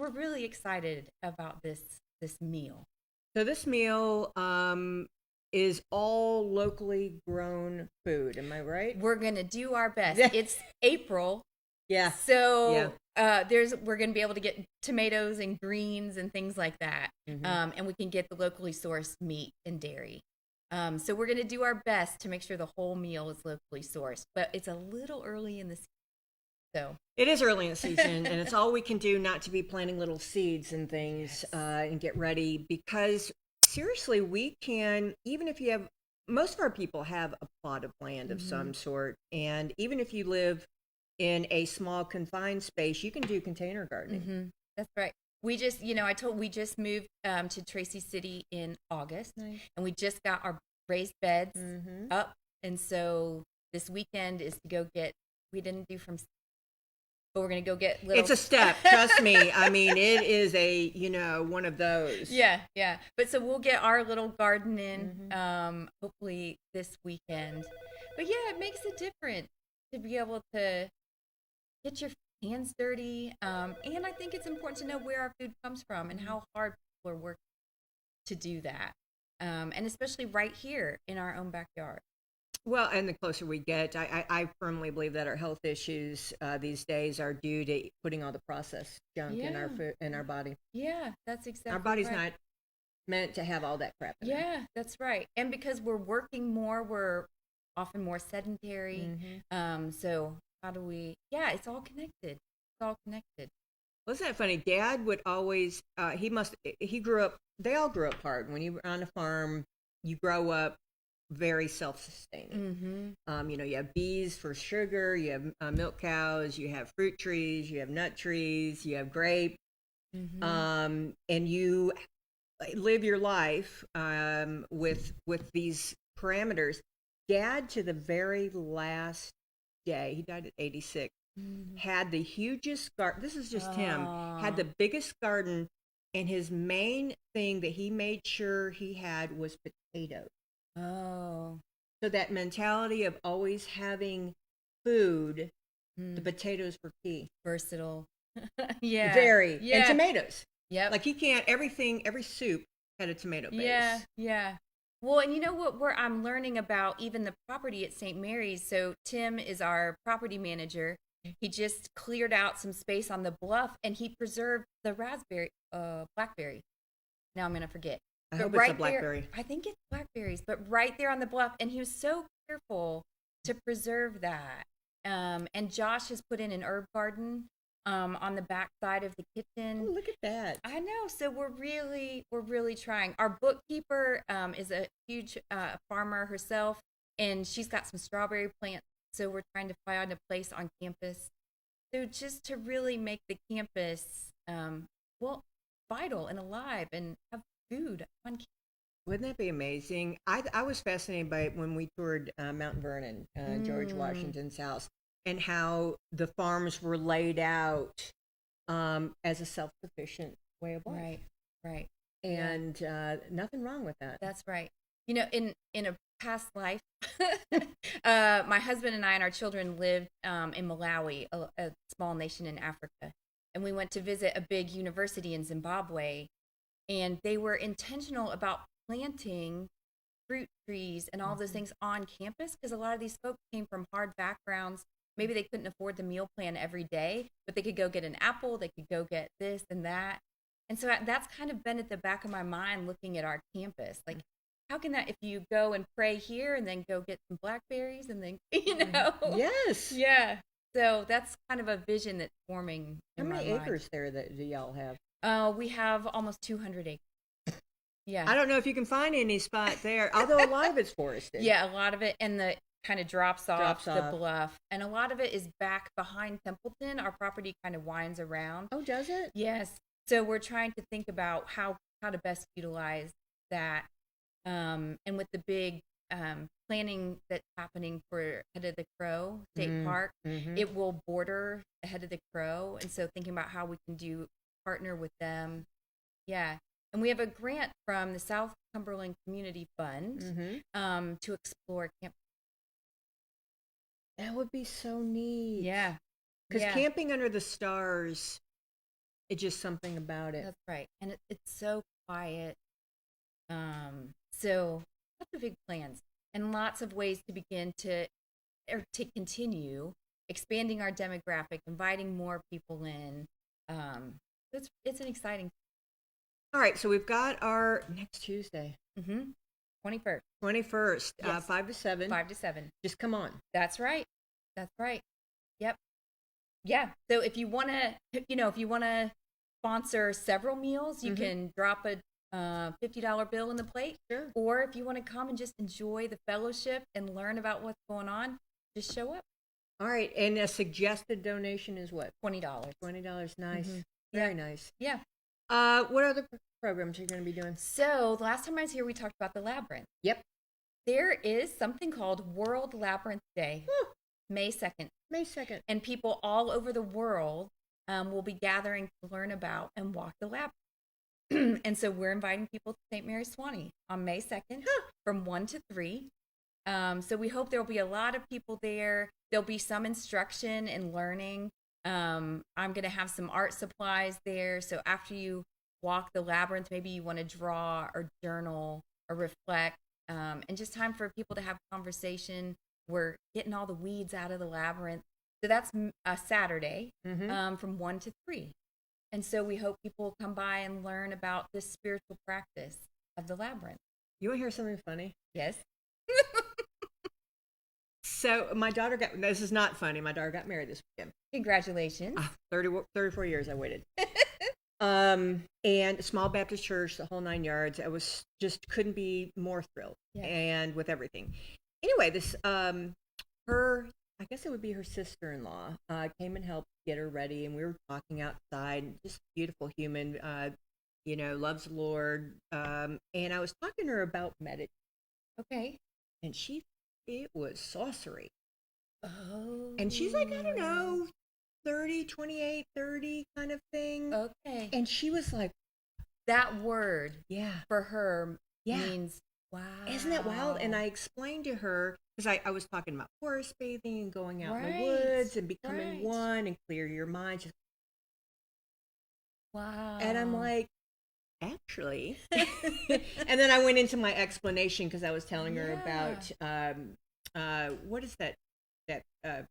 we're really excited about this meal. So this meal is all locally grown food. Am I right? We're gonna do our best. Yeah. It's April, Yeah. Yeah. so we're gonna be able to get tomatoes and greens and things like that, Hmm. and we can get the locally sourced meat and dairy. So we're gonna do our best to make sure the whole meal is locally sourced, but it's a little early in the season, so. It is early in the season, and it's all we can do not to be planting little seeds and things Yes. and get ready because seriously, we can, even if you have, most of our people have a plot of land of Hmm. some sort. And even if you live in a small confined space, you can do container gardening. Hmm. That's right. We just moved to Tracy City in August, Nice. and we just got our raised beds Hmm. up, and so this weekend is to go get. We didn't do from, but we're gonna go get little. It's a step, trust me. I mean, it is one of those. Yeah, yeah. But so we'll get our little garden in, Hmm. hopefully this weekend. But yeah, it makes a difference to be able to get your hands dirty. And I think it's important to know where our food comes from and how hard people are working to do that. And especially right here in our own backyard. Well, and the closer we get, I firmly believe that our health issues these days are due to putting all the processed junk in our Yeah. food, in our body. Yeah, that's Our exactly body's right. not meant to have all that crap in there. Yeah, that's right. And because we're working more, we're often more sedentary. Hmm. So how do we? Yeah, it's all connected. It's all connected. Wasn't that funny? Dad would always, he grew up, they all grew up hard. When you're on a farm, you grow up very self-sustaining. Mm-hmm. You have bees for sugar, you have milk cows, you have fruit trees, you have nut trees, you have grapes, Mm-hmm. and you live your life with these parameters. Dad, to the very last day, he died at 86, Mm-hmm. had the hugest garden. This is just him. Had Oh, the biggest garden, and his main thing that he made sure he had was potatoes. oh, So that mentality of always having food, the mm, potatoes were key. versatile. Yeah, Very. And yeah, tomatoes. yep, Like he can't, every soup had a tomato yeah, base. yeah. Well, and you know what? Where I'm learning about even the property at St. Mary's. So Tim is our property manager. He just cleared out some space on the bluff, and he preserved the blackberry. Now I'm gonna forget. I But hope it's a right there, blackberry. I think it's blackberries, but right there on the bluff, and he was so careful to preserve that. And Josh has put in an herb garden on the back side of the Oh, kitchen. look at that. I know, so we're really trying. Our bookkeeper is a huge farmer herself, and she's got some strawberry plants. So we're trying to find a place on campus. So just to really make the campus well vital and alive and have food on campus. Wouldn't that be amazing? I was fascinated by it when we toured Mount Vernon, George Mm, Washington's house, and how the farms were laid out as a self sufficient way of life. right, right. Yeah, And nothing wrong with that. that's right. In a past life, my husband and I and our children lived in Malawi, a small nation in Africa, and we went to visit a big university in Zimbabwe, and they were intentional about planting fruit trees and all those Mhm. things on campus because a lot of these folks came from hard backgrounds. Maybe they couldn't afford the meal plan every day, but they could go get an apple, they could go get this and that. And so that's kind of been at the back of my mind looking at our campus. Like, how can that, if you go and pray here and then go get some blackberries and then, Yes. yeah. So that's kind of a vision that's forming How in my many mind. acres there that do y'all have? We have almost 200 acres. Yeah. I don't know if you can find any spot there, although a lot of it's forested. Yeah, a lot of it and the kind of drops off Drops the off. bluff. And a lot of it is back behind Templeton. Our property kind of winds around. Oh, does it? Yes. So we're trying to think about how to best utilize that. And with the big planning that's happening for Head of the Crow State Park, Mm-hmm. it will border Head of the Crow. And so thinking about how we can partner with them. Yeah. And we have a grant from the South Cumberland Community Fund Mm-hmm. to explore camp. That would be so neat. Yeah. Because Yeah. camping under the stars It's just something about it. That's right. And it's so quiet. So lots of big plans and lots of ways to begin to, or to continue expanding our demographic, inviting more people in. It's an exciting. All right, so we've got our next Tuesday, 21st. 21st, Yes. 5 to 7. 5 to 7. Just come on. That's right. That's right. Yep. Yeah. So if you want to, if you want to sponsor several meals, you can drop a $50 bill in the plate. Sure. Or if you want to come and just enjoy the fellowship and learn about what's going on, just show up. All right, and a suggested donation is what? $20. $20, nice. Yeah. Very nice. Yeah. What other programs are you going to be doing? So the last time I was here, we talked about the Labyrinth. Yep. There is something called World Labyrinth Day, May 2nd. May 2nd. And people all over the world will be gathering to learn about and walk the labyrinth. And so we're inviting people to St. Mary's Sewanee on May 2nd from 1 to 3. So we hope there'll be a lot of people there. There'll be some instruction and learning. I'm going to have some art supplies there. So after you walk the labyrinth, maybe you want to draw or journal or reflect, and just time for people to have conversation. We're getting all the weeds out of the labyrinth. So that's a Saturday from 1 to 3. And so we hope people will come by and learn about this spiritual practice of the labyrinth. You want to hear something funny? Yes. So my daughter this is not funny. My daughter got married this weekend. Congratulations. 34 years I waited. And small Baptist church, the whole 9 yards. I was just couldn't be more thrilled. Yeah. And with everything. Anyway, this, her, I guess it would be her sister-in-law, came and helped get her ready. And we were talking outside, just beautiful human, loves the Lord. And I was talking to her about meditation. Okay. And it was sorcery. Oh. And she's like, I don't know, 30, 28, 30 kind of thing. Okay. And she was like, that word for her Yeah. means wow. Isn't that wild? And I explained to her, because I was talking about forest bathing and going out in the Right. woods and becoming Right. one and clear your mind. She's, Wow. and I'm like, actually. And then I went into my explanation because I was telling her about what is that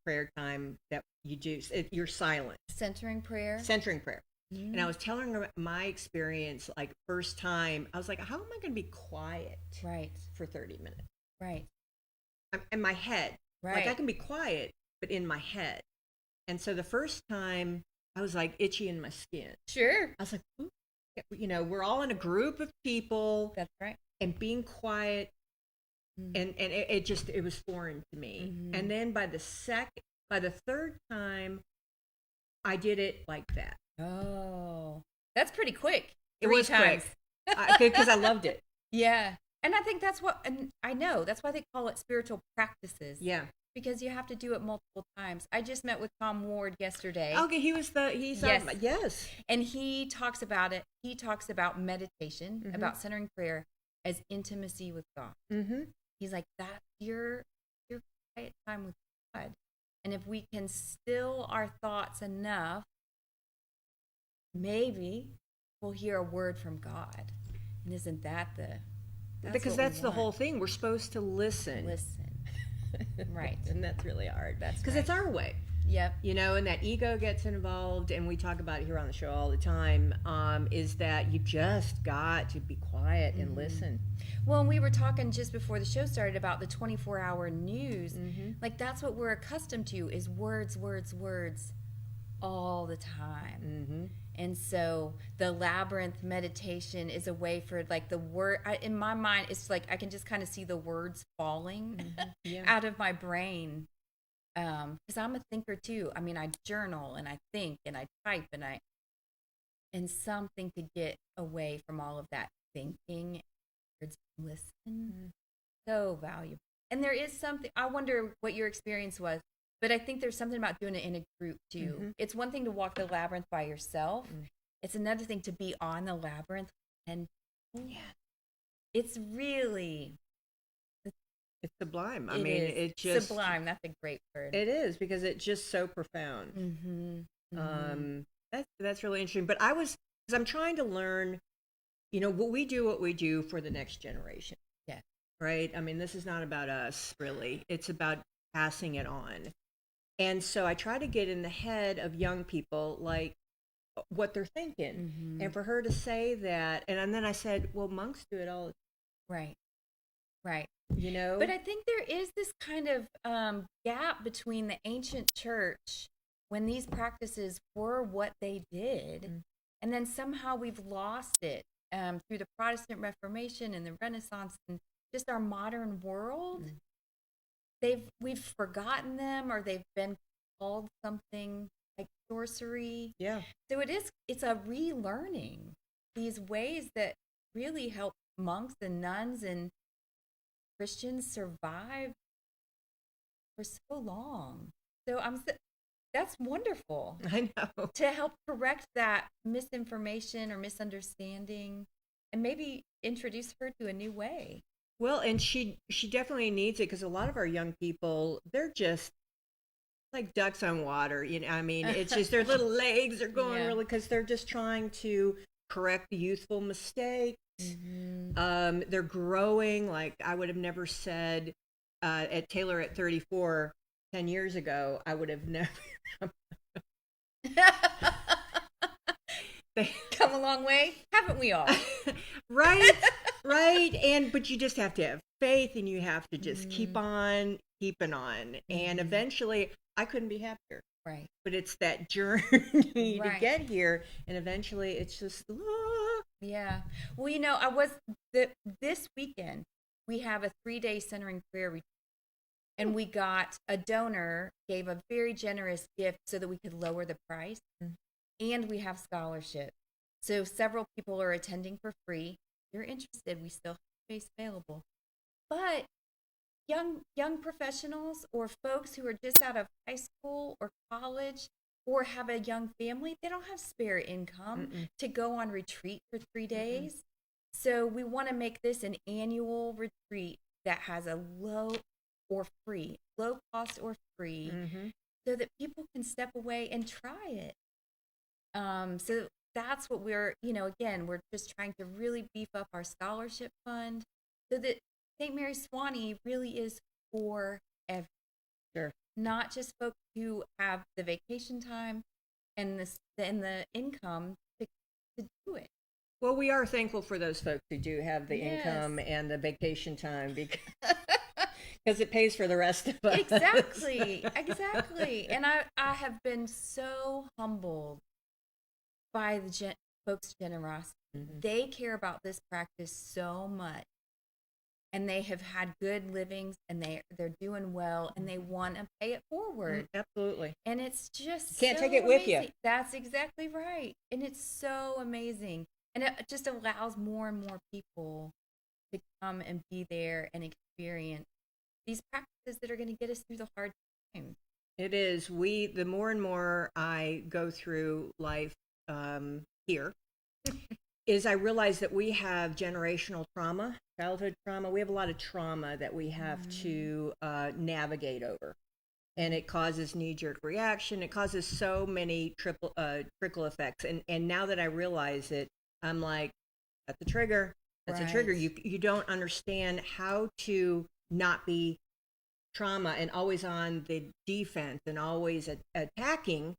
prayer time that you do? You're silent. Centering prayer. Centering prayer. And I was telling her my experience, like first time, I was like, how am I going to be quiet Right. for 30 minutes? Right. In my head. Right. Like I can be quiet, but in my head. And so the first time I was like itchy in my skin. Sure. I was like, ooh. We're all in a group of people. That's right. And being quiet. And it was foreign to me. And then by the third time, I did it like that. Oh, that's pretty quick. It 3 was times. quick because I loved it. Yeah. And I think that's and I know that's why they call it spiritual practices. Yeah. Because you have to do it multiple times. I just met with Tom Ward yesterday. Okay, yes. And he talks about it. He talks about meditation, about centering prayer as intimacy with God. He's like, that's your quiet time with God. And if we can still our thoughts enough, maybe we'll hear a word from God. And isn't that because that's the whole thing. We're supposed to listen. Right. And that's really hard. That's because it's our way. Yep. And that ego gets involved, and we talk about it here on the show all the time, is that you just got to be quiet and listen. Well, and we were talking just before the show started about the 24-hour news. Like, that's what we're accustomed to is words, words, words all the time. And so the labyrinth meditation is a way for like the word, in my mind, it's like I can just kind of see the words falling out of my brain. Because I'm a thinker too. I mean, I journal and I think and I type and something to get away from all of that thinking. Listen, so valuable. And there is something, I wonder what your experience was, but I think there's something about doing it in a group too. It's one thing to walk the labyrinth by yourself. It's another thing to be on the labyrinth and it's really, it's sublime. I mean, it's just sublime. That's a great word. It is because it's just so profound. That's really interesting. But because I'm trying to learn, what we do for the next generation, Yeah. right? I mean, this is not about us, really. It's about passing it on. And so I try to get in the head of young people, like what they're thinking. Mm-hmm. And for her to say that, and then I said, well, monks do it all, Right. Right. you know? But I think there is this kind of gap between the ancient church when these practices were what they did, and then somehow we've lost it through the Protestant Reformation and the Renaissance and just our modern world. We've forgotten them, or they've been called something like sorcery. Yeah. So it's a relearning these ways that really help monks and nuns and Christians survive for so long. So that's wonderful I know. to help correct that misinformation or misunderstanding and maybe introduce her to a new way. Well, and she definitely needs it, because a lot of our young people, they're just like ducks on water. I mean, it's just their little legs are going Yeah. really, because they're just trying to correct the youthful mistakes. They're growing. Like, I would have never said at Taylor at 34 10 years ago, I would have never. Come a long way, haven't we all? Right, right. But you just have to have faith, and you have to just keep on keeping on. And eventually, I couldn't be happier. Right. But it's that journey to get here, and eventually it's just Yeah. Well, this weekend we have a 3-day centering prayer retreat, and we got a donor gave a very generous gift so that we could lower the price, and we have scholarship. So several people are attending for free. If you're interested, we still have space available. But young professionals or folks who are just out of high school or college or have a young family, they don't have spare income to go on retreat for 3 days. So we want to make this an annual retreat that has a low cost or free, so that people can step away and try it. So that's what again, we're just trying to really beef up our scholarship fund so that St. Mary's Sewanee really is for everyone. Sure. Not just folks who have the vacation time and the income to do it. Well, we are thankful for those folks who do have the Yes. income and the vacation time, because it pays for the rest of us. Exactly. And I have been so humbled by the folks' generosity. They care about this practice so much, and they have had good livings, and they're doing well, and they want to pay it forward. Absolutely. And it's just can't so take it with you. amazing. That's exactly right. And it's so amazing. And it just allows more and more people to come and be there and experience these practices that are going to get us through the hard times. It is. The more and more I go through life here, is I realize that we have generational trauma, childhood trauma. We have a lot of trauma that we have to navigate over. And it causes knee-jerk reaction. It causes so many trickle effects. And now that I realize it, I'm like, that's a trigger. That's a trigger. You don't understand how to not be trauma and always on the defense and always attacking,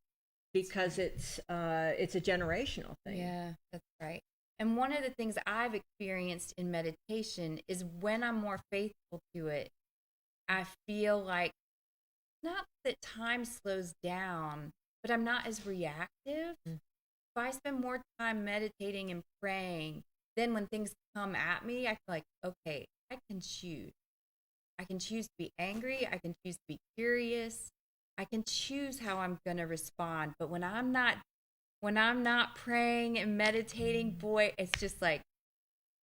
because it's a generational thing. Yeah, that's right. And one of the things I've experienced in meditation is when I'm more faithful to it, I feel like not that time slows down, but I'm not as reactive. If I spend more time meditating and praying, then when things come at me, I feel like, okay, I can choose. I can choose to be angry. I can choose to be curious. I can choose how I'm going to respond. But when I'm not praying and meditating, boy, it's just like,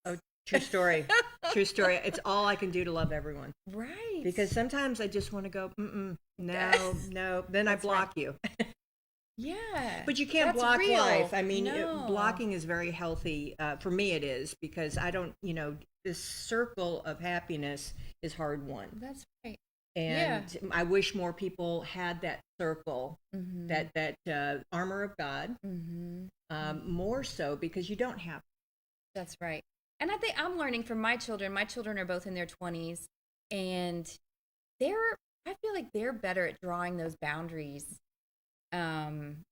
oh, true story. True story. It's all I can do to love everyone. Right. Because sometimes I just want to go, no. Then I block you. Yeah. But you can't That's block real. life. I mean, No. blocking is very healthy. For me, it is, because I don't, this circle of happiness is hard won. That's right. Yeah. And I wish more people had that circle, Mm-hmm. that armor of God, more so, because you don't have. That's right. And I think I'm learning from my children. My children are both in their 20s, and I feel like they're better at drawing those boundaries than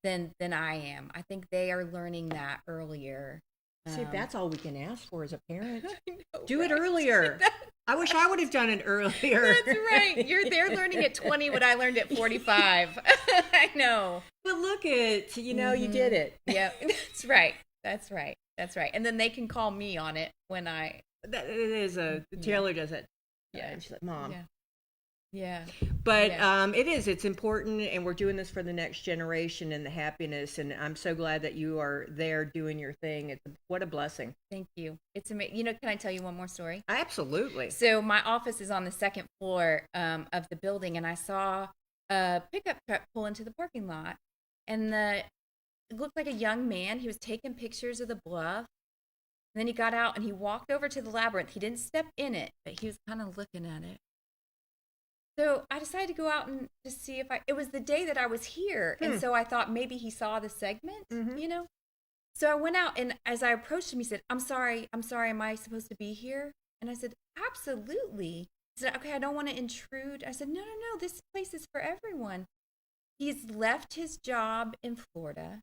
I am. I think they are learning that earlier. See, if that's all we can ask for as a parent, know, do right? it earlier. I wish I would have done it earlier. That's right. They're learning at 20 what I learned at 45. I know. But look at, you did it. Yeah, that's right. That's right. That's right. And then they can call me on it when it is Taylor does it. Yeah. And she's like, Mom. Yeah. Yeah. But it's important, and we're doing this for the next generation and the happiness, and I'm so glad that you are there doing your thing. What a blessing. Thank you. It's amazing. Can I tell you one more story? Absolutely. So my office is on the second floor of the building, and I saw a pickup truck pull into the parking lot, and it looked like a young man. He was taking pictures of the bluff, and then he got out and he walked over to the labyrinth. He didn't step in it, but he was kind of looking at it. So I decided to go out and to see it was the day that I was here. And so I thought maybe he saw the segment, So I went out, and as I approached him, he said, I'm sorry, am I supposed to be here? And I said, absolutely. He said, okay, I don't want to intrude. I said, no, this place is for everyone. He's left his job in Florida,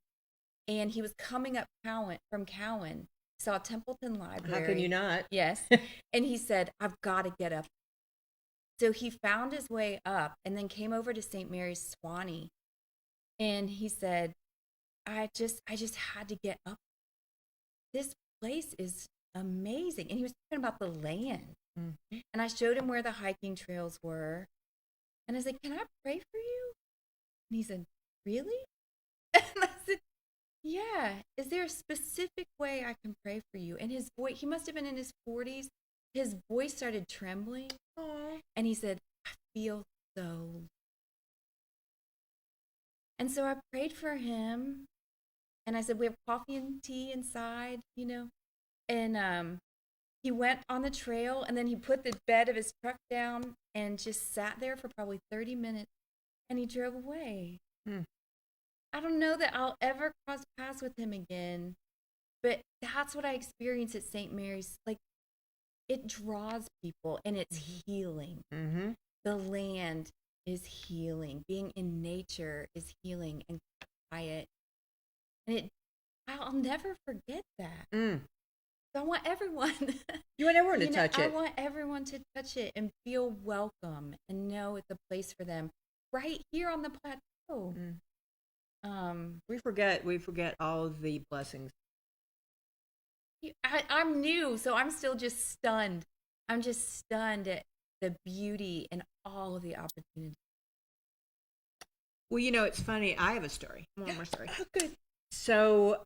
and he was coming up from Cowan. He saw Templeton Library. How can you not? Yes. And he said, I've got to get up. So he found his way up and then came over to St. Mary's Sewanee. And he said, I just had to get up. This place is amazing. And he was talking about the land. Mm-hmm. And I showed him where the hiking trails were. And I said, can I pray for you? And he said, really? And I said, yeah. Is there a specific way I can pray for you? And his voice, he must have been in his 40s. His voice started trembling. Aww. And he said, I feel so. And so I prayed for him. And I said, we have coffee and tea inside, And he went on the trail, and then he put the bed of his truck down and just sat there for probably 30 minutes. And he drove away. I don't know that I'll ever cross paths with him again. But that's what I experienced at St. Mary's. Like, it draws people, and it's healing. Mm-hmm. The land is healing. Being in nature is healing and quiet. And I'll never forget that. So I want everyone. You want everyone to touch it. I want everyone to touch it and feel welcome and know it's a place for them right here on the plateau. We forget all of the blessings. I'm new, so I'm still just stunned. I'm just stunned at the beauty and all of the opportunities. Well, it's funny. I have a story. One more story. Oh, good. So,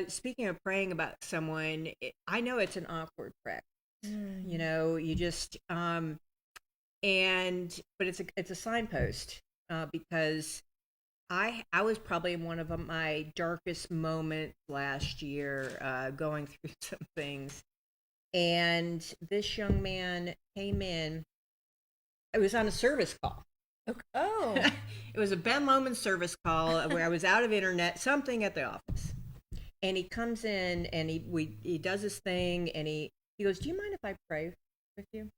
speaking of praying about someone, I know it's an awkward practice. You just, but it's a signpost, because I was probably in one of my darkest moments last year, going through some things, and this young man came in. I was on a service call. Oh. It was a Ben Lomond service call where I was out of internet, something at the office. And he comes in, and he does his thing, and he goes, do you mind if I pray with you?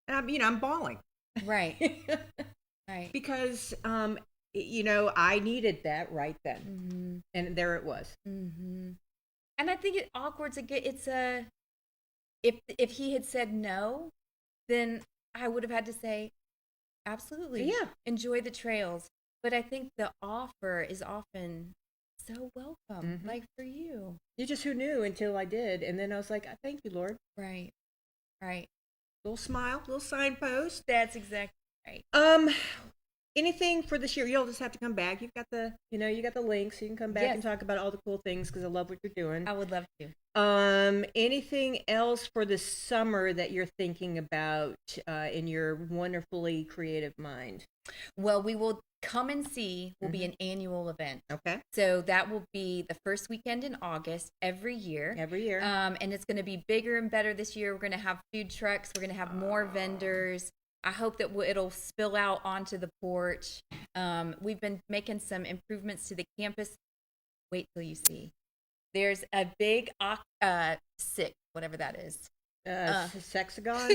And I'm bawling. Right. Right. Because, I needed that right then. Mm-hmm. And there it was. Mm-hmm. And I think if he had said no, then I would have had to say, absolutely. Yeah. Enjoy the trails. But I think the offer is often so welcome, like for you. You just, who knew until I did. And then I was like, thank you, Lord. Right. Right. Little smile, little signpost. That's exactly right. anything for this year? You'll just have to come back. You've got the, you got the link, so you can come back and talk about all the cool things because I love what you're doing. I would love to. Anything else for the summer that you're thinking about in your wonderfully creative mind? Well, we will come and see will be an annual event. Okay. So that will be the first weekend in August every year. Every year. And it's going to be bigger and better this year. We're going to have food trucks. We're going to have more vendors. I hope that it'll spill out onto the porch. We've been making some improvements to the campus. Wait till you see. There's a big whatever that is. Sexagon?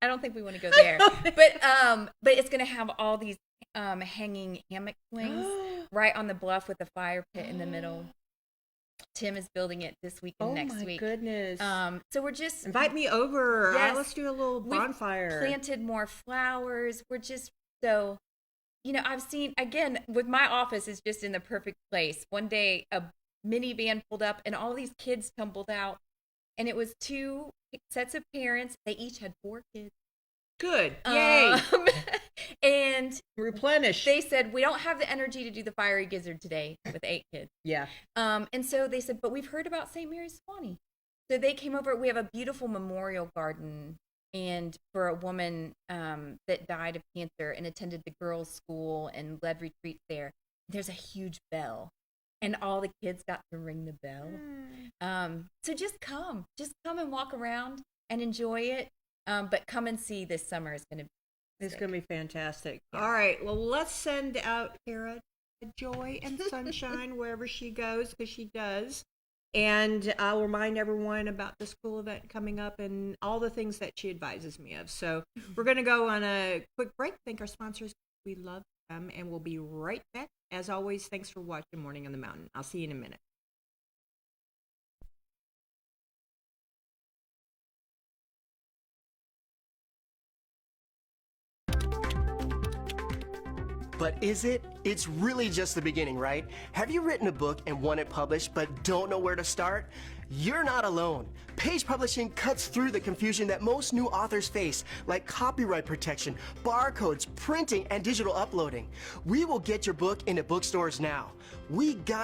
I don't think we want to go there. But it's going to have all these hanging hammock swings right on the bluff with the fire pit in the middle. Tim is building it this week and next week. Oh my goodness. So we're just invite me over. Yes, let's do a little bonfire. We've planted more flowers. We're just so, I've seen, again, with my office is just in the perfect place. One day a minivan pulled up and all these kids tumbled out, and it was 2 sets of parents. They each had 4 kids. Good. Yay. And replenish. They said, we don't have the energy to do the fiery gizzard today with 8 kids. Yeah. And so they said, but we've heard about St. Mary's Sewanee. So they came over. We have a beautiful memorial garden and for a woman that died of cancer and attended the girls' school and led retreats there. There's a huge bell. And all the kids got to ring the bell. So just come and walk around and enjoy it. But come and see this summer is going to be. It's going to be fantastic. Yeah. All right. Well, let's send out Kara joy and sunshine wherever she goes, because she does. And I'll remind everyone about this cool event coming up and all the things that she advises me of. So we're going to go on a quick break. Thank our sponsors. We love them. And we'll be right back. As always, thanks for watching Morning on the Mountain. I'll see you in a minute. But is it? It's really just the beginning, right? Have you written a book and want it published but don't know where to start? You're not alone. Page Publishing cuts through the confusion that most new authors face, like copyright protection, barcodes, printing, and digital uploading. We will get your book into bookstores now. We guide